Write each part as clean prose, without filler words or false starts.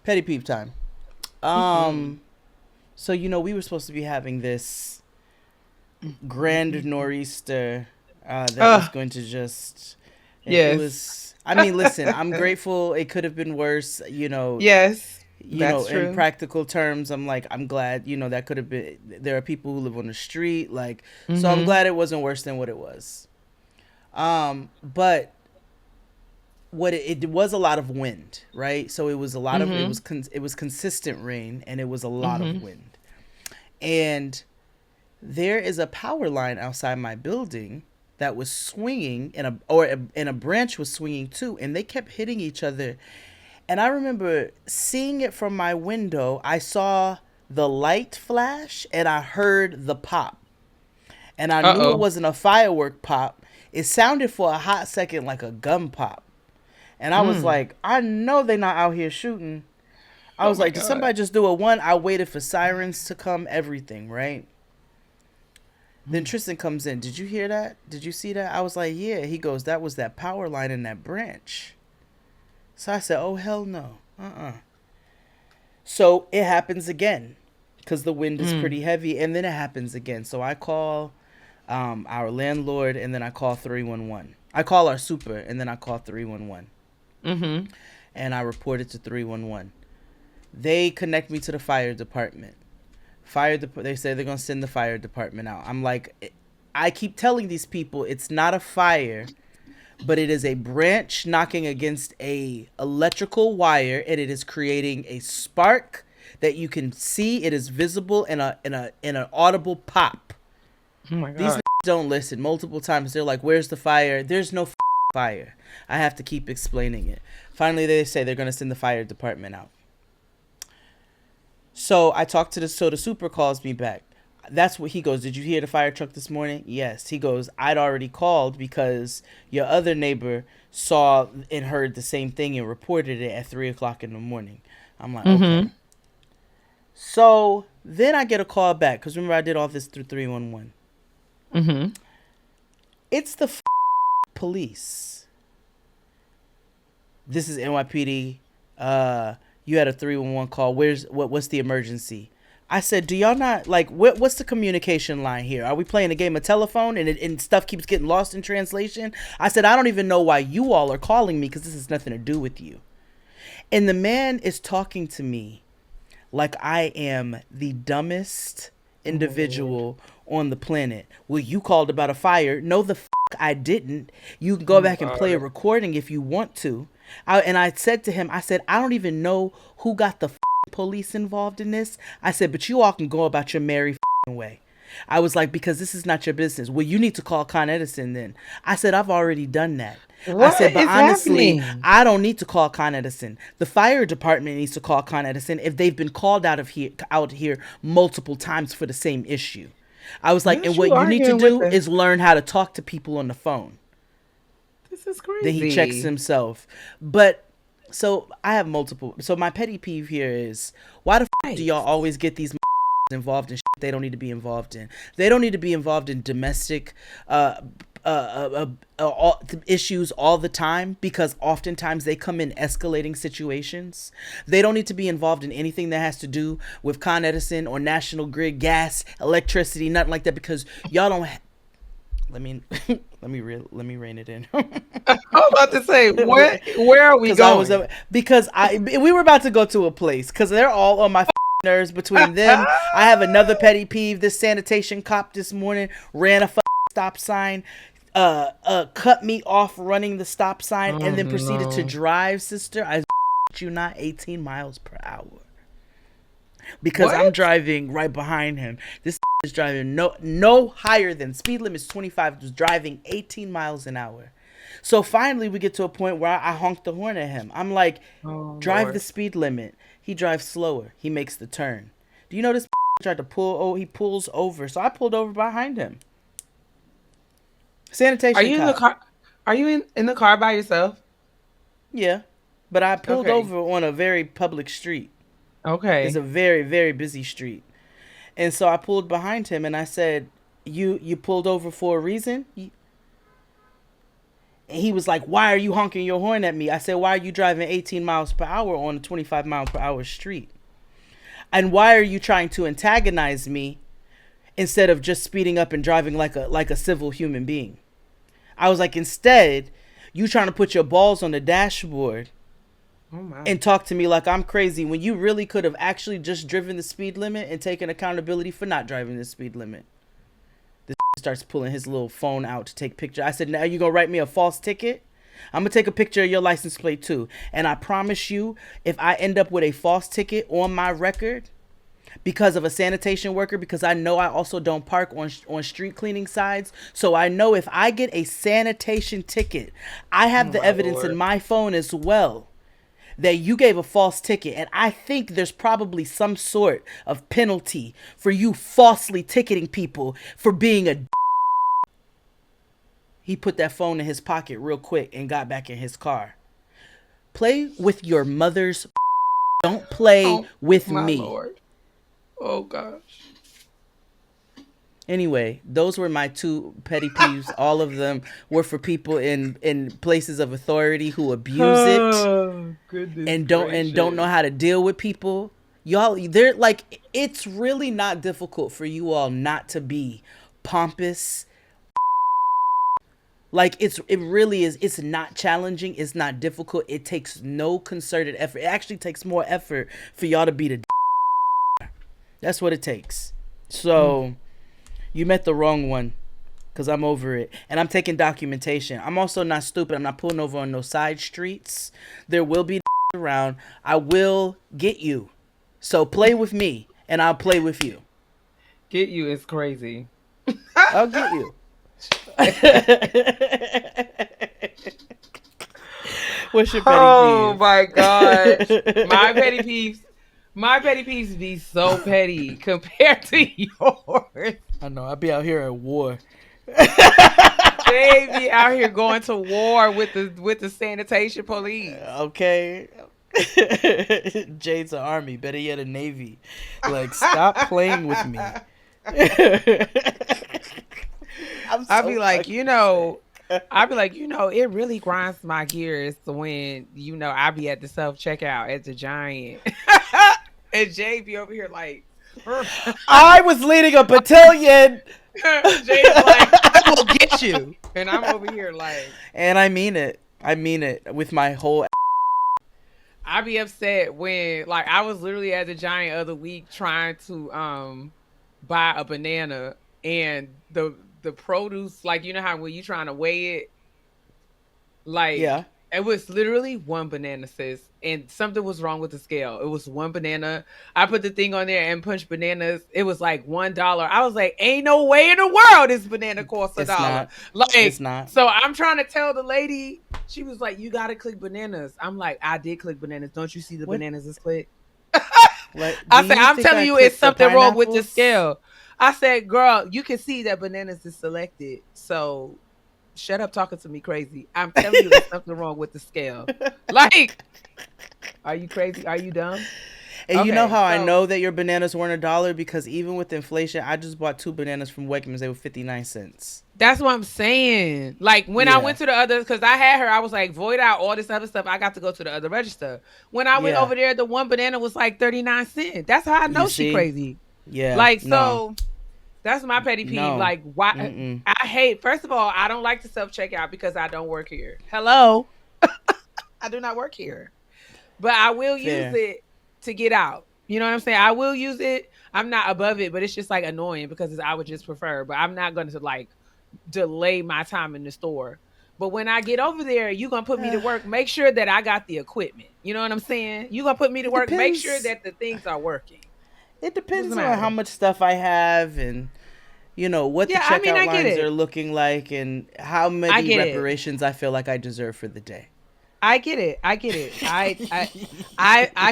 Petty peep time. Mm-hmm. So we were supposed to be having this grand nor'easter that was Oh, going to just. It yes. was. I mean, listen. I'm grateful. It could have been worse. Yes, that's In true. practical terms, I'm glad. That could have been. There are people who live on the street, so I'm Mm-hmm. glad it wasn't worse than what it was. But it was a lot of wind, right? So it was a lot of Mm-hmm. it was consistent rain, and it was a lot of Mm-hmm. wind. And there is a power line outside my building that was swinging, and a branch was swinging too, and they kept hitting each other. And I remember seeing it from my window. I saw the light flash, and I heard the pop, and I knew it Uh-oh. wasn't a firework pop. It sounded for a hot second like a gun pop. And I was Mm. like, I know they're not out here shooting. I Oh was my like, did God. somebody just do a one? I waited for sirens to come, everything, right? Then Mm. Tristan comes in. Did you hear that? Did you see that? I was like, yeah. He goes, that was that power line in that branch. So I said, oh, hell no. So it happens again because the wind is Mm. pretty heavy. And then it happens again. So I call our landlord, and then I call 311. I call our super, and then I call 311. Mm-hmm. And I report it to 311. They connect me to the fire department. They say they're gonna send the fire department out. I'm like, I keep telling these people it's not a fire, but it is a branch knocking against a electrical wire, and it is creating a spark that you can see. It is visible in an audible pop. Oh my These God. don't listen. Multiple times they're like, "Where's the fire?" There's no fire. I have to keep explaining it. Finally, they say they're gonna send the fire department out. So I talked to the super calls me back. That's what he goes. Did you hear the fire truck this morning? Yes. He goes, I'd already called because your other neighbor saw and heard the same thing and reported it at 3 o'clock in the morning. I'm like, okay. Mm-hmm. So then I get a call back because remember I did all this through 311. Mm-hmm. It's the police. This is NYPD. You had a 311 call. What's the emergency? I said, do y'all not what's the communication line here? Are we playing a game of telephone and stuff keeps getting lost in translation? I said, I don't even know why you all are calling me because this has nothing to do with you. And the man is talking to me like I am the dumbest Oh Lord. individual on the planet. Well, you called about a fire. No, the I didn't. You can Oh go my back and play a God. recording if you want to. And I said to him, I said, I don't even know who got the police involved in this. I said, but you all can go about your merry way. I was like, because this is not your business. Well, you need to call Con Edison then. I said, I've already done that. I What said, but is honestly, happening? I don't need to call Con Edison. The fire department needs to call Con Edison if they've been called out here multiple times for the same issue. I was like, and Not you what you need to arguing with do the. is learn how to talk to people on the phone. This is Then he checks crazy. himself. But so I have multiple. So my petty peeve here is why the do Right. y'all always get these involved in shit they don't need to be involved in? They don't need to be involved in domestic issues all the time because oftentimes they come in escalating situations. They don't need to be involved in anything that has to do with Con Edison or National Grid, gas, electricity, nothing like that because y'all don't. Let me let me rein it in. I was about to say, where are we Because I was going? because I we were about to go to a place because they're all on my nerves. Between them, I have another petty peeve. This sanitation cop this morning ran a stop sign, cut me off running the stop sign, and Oh then proceeded to no. drive. Sister, I you not 18 miles per hour because I'm What? driving right behind him. This is driving no higher than speed limit is 25. Was driving 18 miles an hour. So finally, we get to a point where I honk the horn at him. I'm like, Oh drive the Lord. speed limit. He drives slower. He makes the turn. Do you know this tried to pull? Oh, he pulls over. So I pulled over behind him. Are Sanitation you in the cop. car? Are you in the car by yourself? Yeah. But I pulled Okay. over on a very public street. It's Okay. a very, very busy street. And so I pulled behind him and I said, you pulled over for a reason? And he was like, "Why are you honking your horn at me?" I said, "Why are you driving 18 miles per hour on a 25 mile per hour street? And why are you trying to antagonize me instead of just speeding up and driving like a civil human being?" I was like, "Instead, you trying to put your balls on the dashboard Oh my. and talk to me like I'm crazy when you really could have actually just driven the speed limit and taken accountability for not driving the speed limit." This starts pulling his little phone out to take picture. I said, "Now you gonna write me a false ticket? I'm gonna take a picture of your license plate too. And I promise you, if I end up with a false ticket on my record because of a sanitation worker, because I know I also don't park on street cleaning sides, so I know if I get a sanitation ticket, I have the my evidence Lord. in my phone as well that you gave a false ticket, and I think there's probably some sort of penalty for you falsely ticketing people for being a." He put that phone in his pocket real quick and got back in his car. Play with your mother's. Don't play Oh with my me. Lord. Oh gosh. Anyway, those were my two petty peeves. All of them were for people in places of authority who abuse it Oh, goodness and don't know how to deal with people. Y'all, they're like, it's really not difficult for you all not to be pompous. Like, it really is. It's not challenging. It's not difficult. It takes no concerted effort. It actually takes more effort for y'all to be the. That's what it takes. So you met the wrong one, because I'm over it. And I'm taking documentation. I'm also not stupid. I'm not pulling over on no side streets. There will be around. I will get you. So play with me, and I'll play with you. Get you is crazy. I'll get you. What's your petty Oh peeve? my gosh. My petty peeves be so petty compared to yours. I know. I'll be out here at war. They be out here going to war with the sanitation police. Okay. Jade's an army. Better yet, a navy. Like, stop playing with me. I'd be like, it really grinds my gears when, I be at the self-checkout at the Giant. And Jay be over here like, I was leading a battalion. Jay's like, "I will get you." And I'm over here like. And I mean it. I mean it with my whole. I be upset when, like, I was literally at the Giant other week trying to buy a banana, and the produce, like, you know how when you trying to weigh it, like, Yeah. it was literally one banana, sis, and something was wrong with the scale. It was one banana. I put the thing on there and punched bananas. It was like $1. I was like, ain't no way in the world this banana costs $1. Not. Like, It's not. So I'm trying to tell the lady. She was like, "You gotta click bananas." I'm like, "I did click bananas. Don't you see the bananas is clicked?" Like, I said, "I'm telling you, it's something wrong with the pineapples? scale." I said, "Girl, you can see that bananas is selected. So shut up talking to me crazy. I'm telling you, there's something wrong with the scale." Like, are you crazy? Are you dumb? And you know Okay, how I know that your bananas weren't $1? Because even with inflation, I just bought 2 bananas from Wegmans. They were 59 cents. That's what I'm saying. Like, when I went to the other, because I had her, I was like, void out all this other stuff. I got to go to the other register. When I went over there, the one banana was like 39 cents. That's how I know she crazy. Yeah. Like, so that's my petty peeve. No. Like, why? I hate, first of all, I don't like to self-checkout because I don't work here. Hello? I do not work here. But I will use it to get out. You know what I'm saying? I will use it. I'm not above it, but it's just like annoying because I would just prefer. But I'm not going to like delay my time in the store. But when I get over there, you're going to put me to work. Make sure that I got the equipment. You know what I'm saying? You're going to put me to work. Make sure that the things are working. It depends on how much stuff I have and, what the checkout lines are looking like and how many reparations I feel like I deserve for the day. I get it. I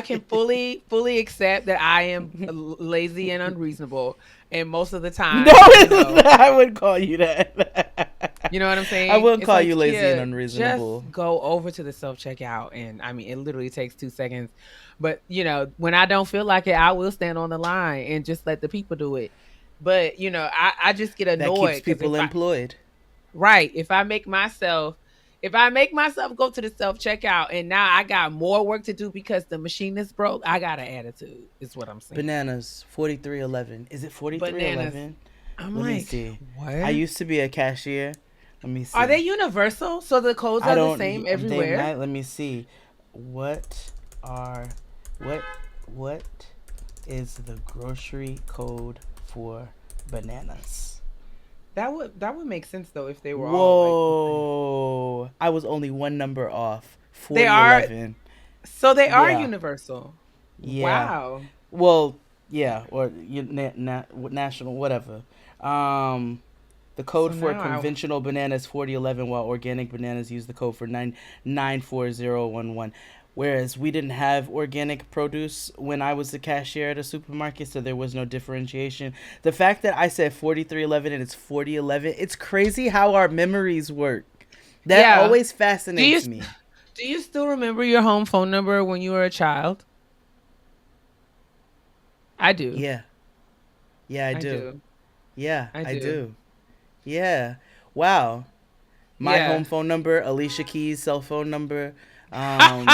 can fully accept that I am lazy and unreasonable, and most of the time, I wouldn't call you that. You know what I'm saying? I wouldn't call you lazy and unreasonable. Just go over to the self-checkout, and I mean, it literally takes 2 seconds. But when I don't feel like it, I will stand on the line and just let the people do it. But I just get annoyed. That keeps people employed. Right. If I make myself. If I make myself go to the self checkout and now I got more work to do because the machine is broke, I got an attitude. Is what I'm saying. Bananas 4311. Is it Bananas. 4311? I'm Let me like, see. I what? used to be a cashier. Let me Are they see. universal? So the codes I are the don't. same They everywhere? might. Let me see. What are what what is the grocery code for bananas? That would make sense though if they were all like the same. Whoa! I was only one number off. They are 4011. so they are Yeah. universal. Yeah. Wow. Well, yeah, or national, whatever. The So code for now I conventional bananas is 4011, while organic bananas use the code for 94011. Whereas we didn't have organic produce when I was the cashier at a supermarket, so there was no differentiation. The fact that I said 4311 and it's 4011, it's crazy how our memories work. That yeah. always Do you fascinates me. do you still remember your home phone number when you were a child? I do. Yeah. Yeah, I I do. do. Yeah, I I do. do. Yeah. Wow. My home Yeah. phone number, Alicia Keys' cell phone number. Um,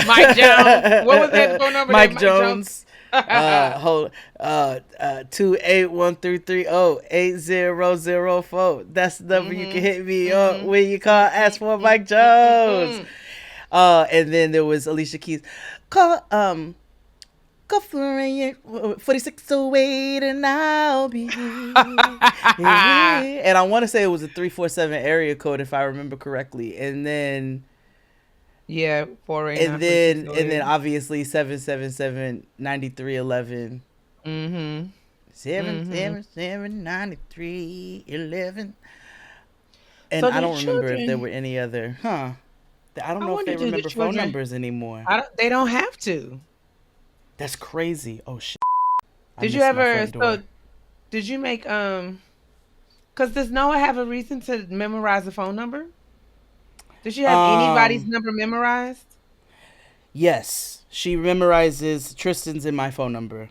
Mike Jones. What was that phone number that Mike Mike Jones? Jones. Hold 28133088004. That's the number you can Mhm. hit me up Mhm. when you call. Ask Mhm. for Mhm. Mike Jones. Mhm. And then there was Alicia Keys. Call Go for it, 4608, and I'll be there. And I want to say it was a 347 area code if I remember correctly. Yeah, 489 And then 4608. obviously 777 9311. Mhm. Mhm. 777 9311. And So I do don't remember if there children were any other, I don't I know if wonder they do the remember phone children numbers anymore. they don't have to. That's crazy. Oh shit. I Did you missed my ever front door. so did you make cuz does Noah have a reason to memorize a phone number? Did she have anybody's Um number memorized? Yes, she memorizes Tristan's and my phone number.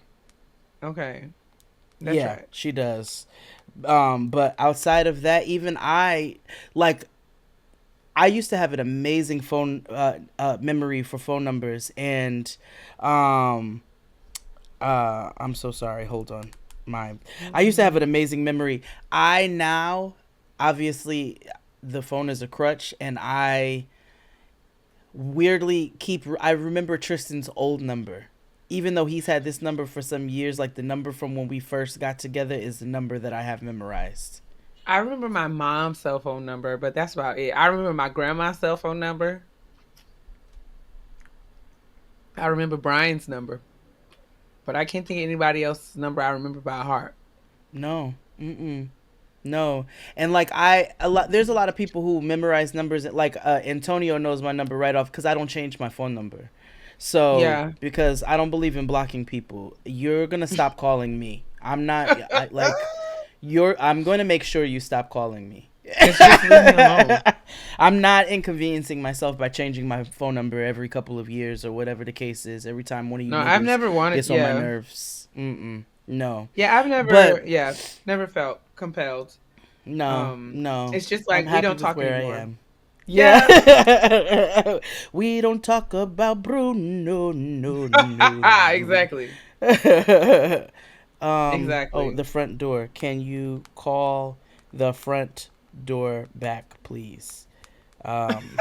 Okay. That's Yeah, right. she does. But outside of that, even like, I used to have an amazing phone memory for phone numbers, and um, I'm so sorry. Hold on, I used to have Mhm. an amazing memory. I now, obviously, the phone is a crutch, and I weirdly I remember Tristan's old number. Even though he's had this number for some years, like the number from when we first got together is the number that I have memorized. I remember my mom's cell phone number, but that's about it. I remember my grandma's cell phone number. I remember Brian's number, but I can't think of anybody else's number I remember by heart. No. Mm-mm. No. And like there's a lot of people who memorize numbers. Like Antonio knows my number right off because I don't change my phone number. So Yeah. because I don't believe in blocking people, you're gonna stop calling me. I'm not. Like you're. I'm going to make sure you stop calling me. Just leave me alone. I'm not inconveniencing myself by changing my phone number every couple of years or whatever the case is. Every time one of you No, I've niggas never wanted. gets on my Yeah, nerves. Mm-mm. No. yeah, I've never. But Yeah, never felt compelled. no, Um, no. it's just I'm like we happy don't with talk where I anymore. am. Yeah, Yeah. We don't talk about Bruno. No, no, no. exactly, Oh, exactly. the front door. Can you call the front door back, please? Um,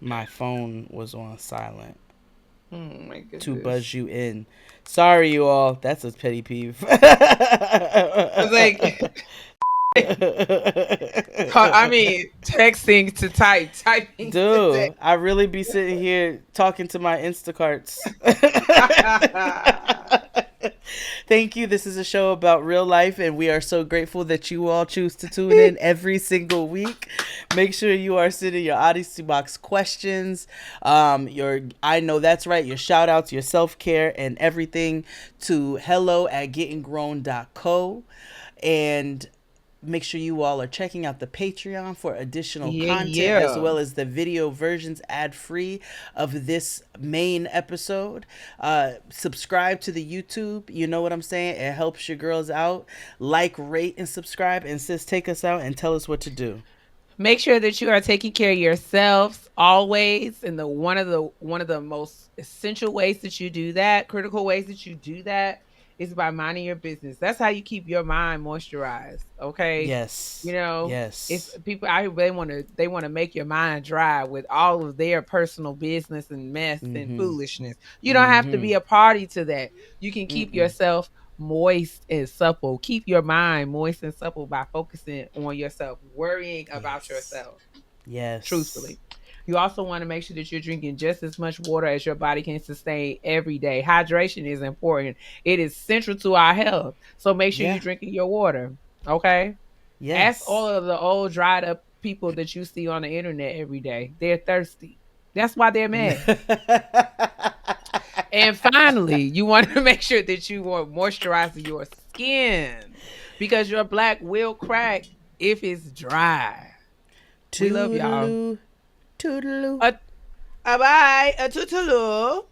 my phone was on silent Oh my to goodness. buzz you in. Sorry, you all. That's a petty peeve. It's like, I mean, texting to typing to text. Dude, I really be sitting here talking to my Instacarts. Thank you. This is a show about real life, and we are so grateful that you all choose to tune in every single week. Make sure you are sending your Odyssey Box questions, your I know that's right, your shout outs, your self care, and everything to hello@gettinggrown.co. And make sure you all are checking out the Patreon for additional Yeah, content as yeah. well as the video versions ad free of this main episode. Subscribe to the YouTube. You know what I'm saying? It helps your girls out. Like, rate, and subscribe. And sis, take us out and tell us what to do. Make sure that you are taking care of yourselves always. And the most essential ways that you do that, critical ways that you do that, is by minding your business. That's how you keep your mind moisturized. Okay. You Yes. know, it's Yes. people out here, they wanna make your mind dry with all of their personal business and mess and Mm-hmm. foolishness. You don't have to Mm-hmm. be a party to that. You can keep Mm-mm. yourself moist and supple. Keep your mind moist and supple by focusing on yourself, worrying about Yes. yourself, Yes. truthfully. You also want to make sure that you're drinking just as much water as your body can sustain every day. Hydration is important. It is central to our health. So make sure you're Yeah. drinking your water. Okay? Ask all Yes. of the old dried up people that you see on the internet every day. They're thirsty. That's why they're mad. And finally, you want to make sure that you are moisturizing your skin because your black will crack if it's dry. We love y'all. Toodaloo. Toodaloo. A, a bye. A toodaloo.